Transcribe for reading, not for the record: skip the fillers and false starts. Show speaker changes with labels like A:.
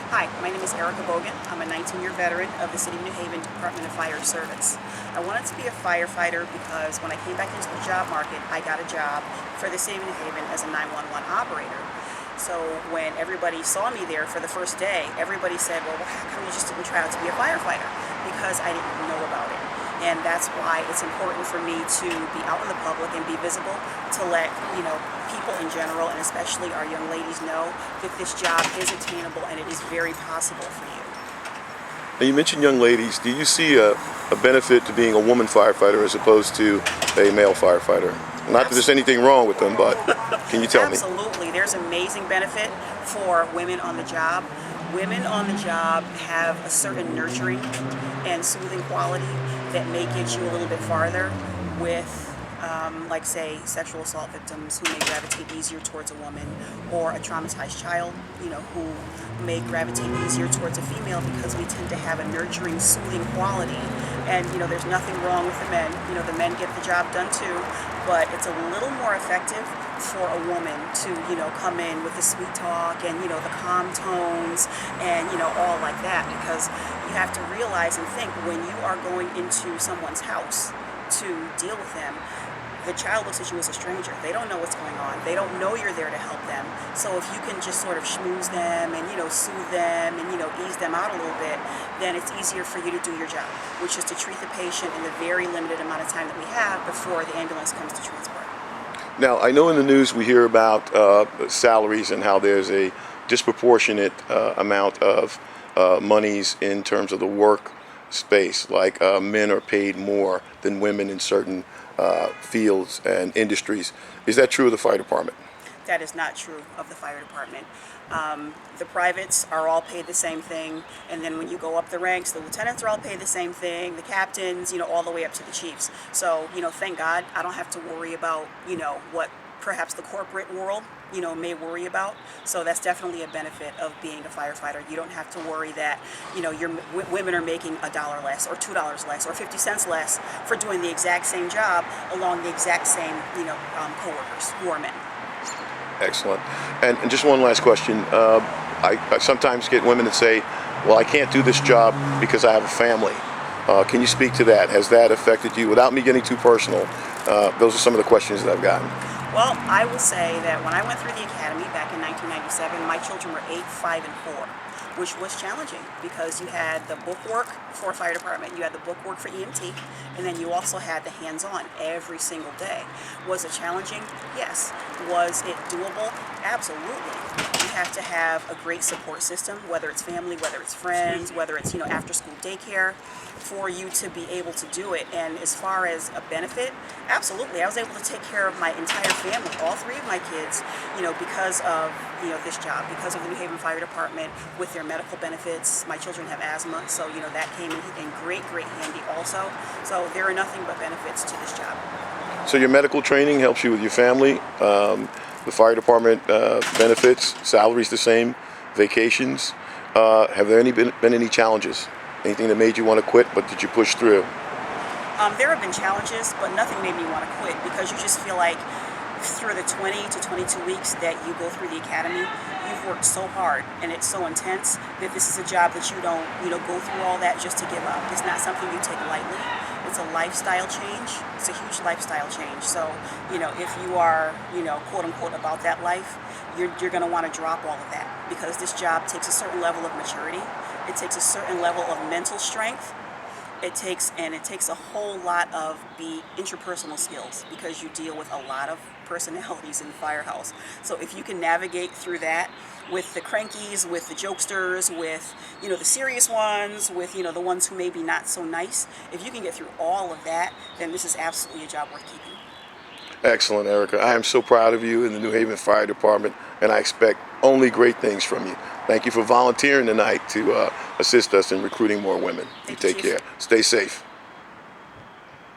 A: Hi, my name is Erika Bogan. I'm a 19-year veteran of the City of New Haven Department of Fire Service. I wanted to be a firefighter because when I came back into the job market, I got a job for the City of New Haven as a 911 operator. So when everybody saw me there for the first day, everybody said, well, how come you just didn't try out to be a firefighter? Because I didn't know about it. And that's why it's important for me to be out in the public and be visible to let, people in general, and especially our young ladies, know that this job is attainable and it is very possible for you.
B: Now you mentioned young ladies. Do you see a benefit to being a woman firefighter as opposed to a male firefighter? Not that there's anything wrong with them, but can you tell me?
A: Absolutely. There's amazing benefit for women on the job. Women on the job have a certain nurturing and soothing quality that may get you a little bit farther with, like, say, sexual assault victims who may gravitate easier towards a woman, or a traumatized child, who may gravitate easier towards a female, because we tend to have a nurturing, soothing quality. And, there's nothing wrong with the men. The men get the job done too, but it's a little more effective for a woman to, come in with the sweet talk and, the calm tones and, all like that, because you have to realize and think, when you are going into someone's house to deal with them, the child looks at you as a stranger. They don't know what's going on. They don't know you're there to help them. So if you can just sort of schmooze them and, soothe them and, ease them out a little bit, then it's easier for you to do your job, which is to treat the patient in the very limited amount of time that we have before the ambulance comes to transport.
B: Now, I know in the news we hear about salaries and how there's a disproportionate amount of monies in terms of the work space, like men are paid more than women in certain fields and industries. Is that true of the fire department?
A: That is not true of the fire department. The privates are all paid the same thing, and then when you go up the ranks, the lieutenants are all paid the same thing, the captains, all the way up to the chiefs. So, thank God I don't have to worry about, what perhaps the corporate world, may worry about. So that's definitely a benefit of being a firefighter. You don't have to worry that, women are making $1 less or $2 less or 50 cents less for doing the exact same job along the exact same, coworkers who are men.
B: Excellent. And just one last question. I sometimes get women that say, well, I can't do this job because I have a family. Can you speak to that? Has that affected you? Without me getting too personal, those are some of the questions that I've gotten.
A: Well, I will say that when I went through the academy back in 1997, my children were 8, 5, and 4, which was challenging because you had the book work for fire department, you had the book work for EMT, and then you also had the hands-on every single day. Was it challenging? Yes. Was it doable? Absolutely. You have to have a great support system, whether it's family, whether it's friends, whether it's, after-school daycare, for you to be able to do it. And as far as a benefit, absolutely. I was able to take care of my entire family, all 3 of my kids, because of, this job, because of the New Haven Fire Department with their medical benefits. My children have asthma, so, that came in great handy also. So there are nothing but benefits to this job.
B: So your medical training helps you with your family. The fire department benefits, salary's the same, vacations. Have there been any challenges? Anything that made you want to quit, but did you push through?
A: There have been challenges, but nothing made me want to quit, because you just feel like through the 20 to 22 weeks that you go through the academy, you've worked so hard and it's so intense that this is a job that you don't, go through all that just to give up. It's not something you take lightly. It's a lifestyle change. It's a huge lifestyle change. So, if you are, quote unquote, about that life, you're going to want to drop all of that, because this job takes a certain level of maturity. It takes a certain level of mental strength. It takes a whole lot of the interpersonal skills, because you deal with a lot of personalities in the firehouse. So if you can navigate through that with the crankies, with the jokesters, with, the serious ones, with, the ones who may be not so nice, if you can get through all of that, then this is absolutely a job worth keeping.
B: Excellent, Erika. I am so proud of you in the New Haven Fire Department, and I expect only great things from you. Thank you for volunteering tonight to assist us in recruiting more women. You take care. Stay safe.